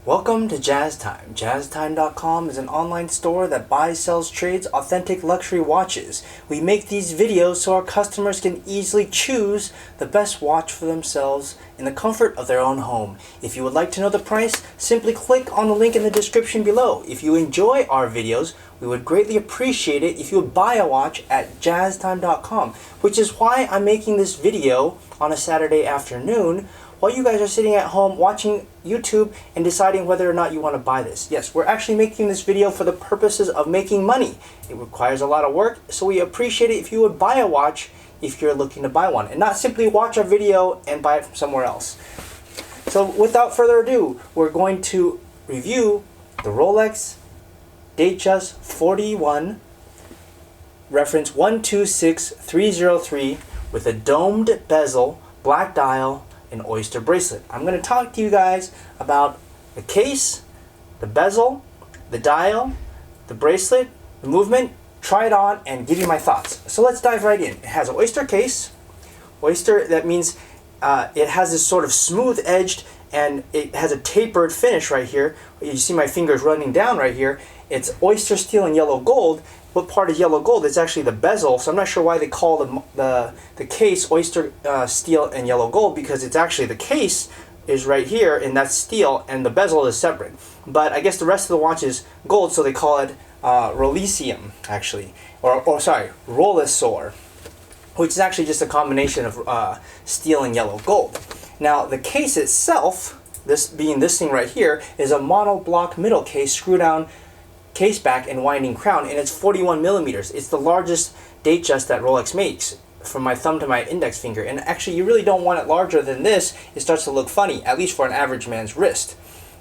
Welcome to Jazz Time. JazzTime.com is an online store that buys, sells, trades authentic luxury watches. We make these videos so our customers can easily choose the best watch for themselves in the comfort of their own home. If you would like to know the price, simply click on the link in the description below. If you enjoy our videos, we would greatly appreciate it if you would buy a watch at JazzTime.com, which is why I'm making this video on a Saturday afternoon while you guys are sitting at home watching YouTube and deciding whether or not you want to buy this. Yes, we're actually making this video for the purposes of making money. It requires a lot of work, so we appreciate it if you would buy a watch if you're looking to buy one, and not simply watch our video and buy it from somewhere else. So without further ado, we're going to review the Rolex Datejust 41, reference 126303, with a domed bezel, black dial, an oyster bracelet. I'm going to talk to you guys about the case, the bezel, the dial, the bracelet, the movement, try it on, and give you my thoughts. So let's dive right in. It has an oyster case. Oyster, that means it has this sort of smooth edged and it has a tapered finish right here. You see my fingers running down right here. It's oyster steel and yellow gold. What part is yellow gold? It's actually the bezel, so I'm not sure why they call the case oyster steel and yellow gold, because it's actually the case is right here and that's steel and the bezel is separate. But I guess the rest of the watch is gold, so they call it Rolesium actually, or sorry, Rolesor, which is actually just a combination of steel and yellow gold. Now the case itself, this being this thing right here, is a monoblock middle case, screw down case back and winding crown, and it's 41 millimeters. It's the largest Datejust that Rolex makes, from my thumb to my index finger, and actually you really don't want it larger than this. It starts to look funny, at least for an average man's wrist.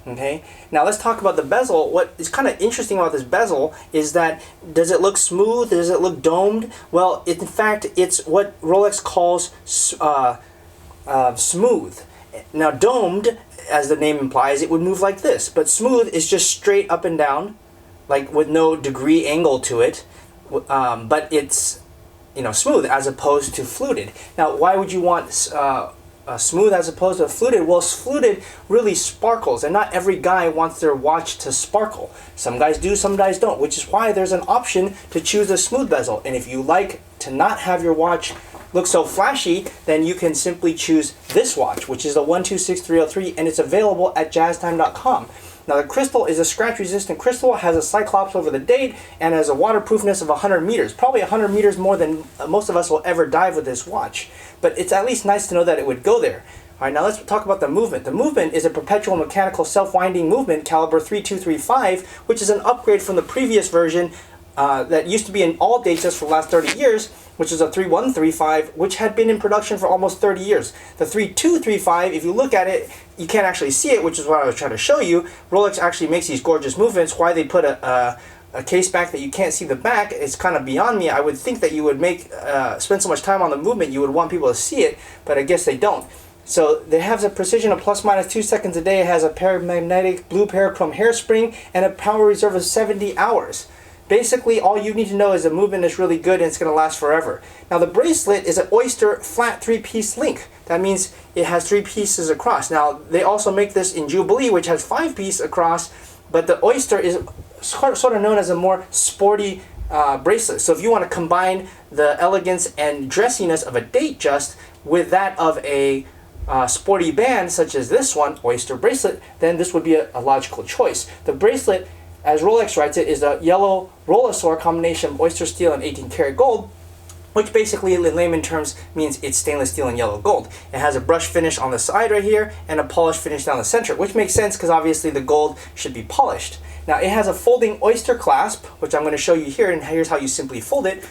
Okay, now let's talk about the bezel. What is kind of interesting about this bezel is that, does it look smooth? Does it look domed? Well, in fact, it's what Rolex calls smooth. Now domed, as the name implies, it would move like this, but smooth is just straight up and down, like with no degree angle to it, but it's, you know, smooth as opposed to fluted. Now, why would you want smooth as opposed to fluted? Well, fluted really sparkles, and not every guy wants their watch to sparkle. Some guys do, some guys don't, which is why there's an option to choose a smooth bezel. And if you like to not have your watch look so flashy, then you can simply choose this watch, which is the 126303, and it's available at jazztime.com. Now the crystal is a scratch resistant crystal, has a cyclops over the date, and has a waterproofness of 100 meters. Probably 100 meters more than most of us will ever dive with this watch. But it's at least nice to know that it would go there. Alright, now let's talk about the movement. The movement is a perpetual mechanical self-winding movement, caliber 3235, which is an upgrade from the previous version that used to be in all Datejust for the last 30 years, which is a 3135, which had been in production for almost 30 years. The 3235, if you look at it, you can't actually see it, which is what I was trying to show you. Rolex actually makes these gorgeous movements. Why they put a case back that you can't see the back is kind of beyond me. I would think that you would spend so much time on the movement, you would want people to see it, but I guess they don't. So it has a precision of plus minus 2 seconds a day. It has a paramagnetic blue parachrome hairspring and a power reserve of 70 hours. Basically, all you need to know is the movement is really good and it's going to last forever. Now, the bracelet is an oyster flat 3-piece link. That means it has 3 pieces across. Now, they also make this in Jubilee, which has 5 pieces across, but the oyster is sort of known as a more sporty bracelet. So if you want to combine the elegance and dressiness of a Datejust with that of a sporty band, such as this one, oyster bracelet, then this would be a logical choice. The bracelet, as Rolex writes it, is a yellow Rolesor combination of oyster steel and 18 karat gold, which basically in layman terms means it's stainless steel and yellow gold. It has a brush finish on the side right here and a polished finish down the center, which makes sense because obviously the gold should be polished. Now it has a folding oyster clasp, which I'm going to show you here, and here's how you simply fold it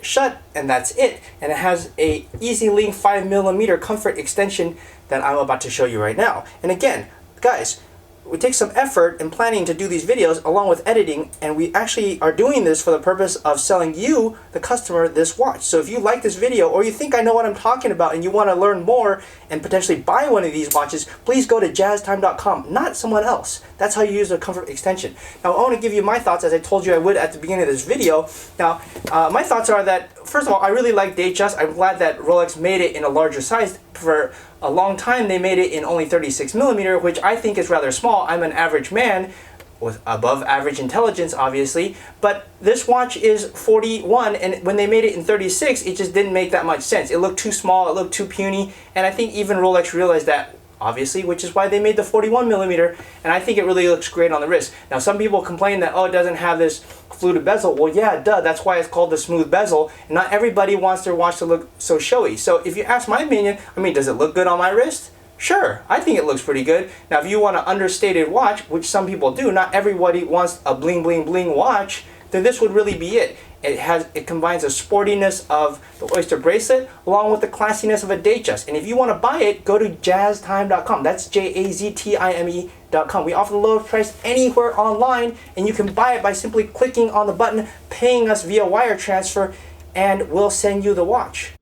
shut, and that's it. And it has a Easy Link 5mm comfort extension that I'm about to show you right now. And again, guys, it takes some effort in planning to do these videos along with editing, and we actually are doing this for the purpose of selling you, the customer, this watch. So if you like this video, or you think I know what I'm talking about and you want to learn more and potentially buy one of these watches, please go to jazztime.com, not someone else. That's how you use the comfort extension. Now I want to give you my thoughts, as I told you I would at the beginning of this video. Now my thoughts are that, first of all, I really like Datejust. I'm glad that Rolex made it in a larger size. for a long time they made it in only 36mm, which I think is rather small. I'm an average man with above average intelligence, obviously, but this watch is 41, and when they made it in 36, it just didn't make that much sense. It looked too small, it looked too puny, and I think even Rolex realized that, obviously, which is why they made the 41mm, and I think it really looks great on the wrist. Now, some people complain that, oh, it doesn't have this fluted bezel. Well, yeah, duh, that's why it's called the smooth bezel, and not everybody wants their watch to look so showy. So if you ask my opinion, I mean, does it look good on my wrist? Sure, I think it looks pretty good. Now, if you want an understated watch, which some people do, not everybody wants a bling bling bling watch, then this would really be it. It combines the sportiness of the Oyster Bracelet along with the classiness of a Datejust. And if you want to buy it, go to jazztime.com. That's JAZTIME.com. We offer the lowest price anywhere online, and you can buy it by simply clicking on the button, paying us via wire transfer, and we'll send you the watch.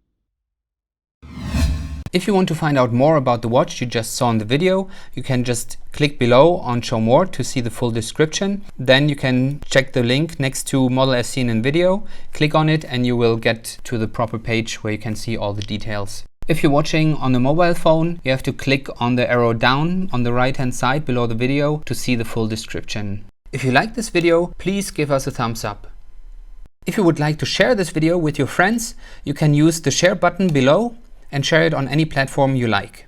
If you want to find out more about the watch you just saw in the video, you can just click below on Show More to see the full description. Then you can check the link next to model as seen in video, click on it, and you will get to the proper page where you can see all the details. If you're watching on a mobile phone, you have to click on the arrow down on the right hand side below the video to see the full description. If you like this video, please give us a thumbs up. If you would like to share this video with your friends, you can use the share button below and share it on any platform you like.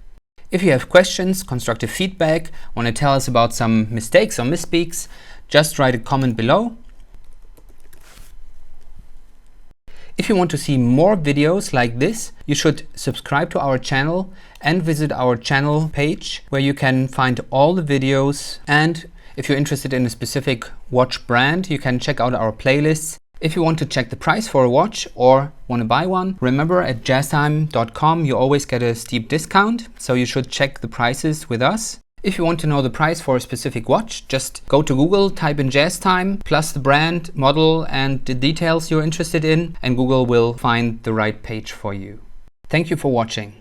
If you have questions, constructive feedback, want to tell us about some mistakes or misspeaks, just write a comment below. If you want to see more videos like this, you should subscribe to our channel and visit our channel page where you can find all the videos. And if you're interested in a specific watch brand, you can check out our playlists. If you want to check the price for a watch or want to buy one, remember at jazztime.com you always get a steep discount, so you should check the prices with us. If you want to know the price for a specific watch, just go to Google, type in JazzTime, plus the brand, model, and the details you're interested in, and Google will find the right page for you. Thank you for watching.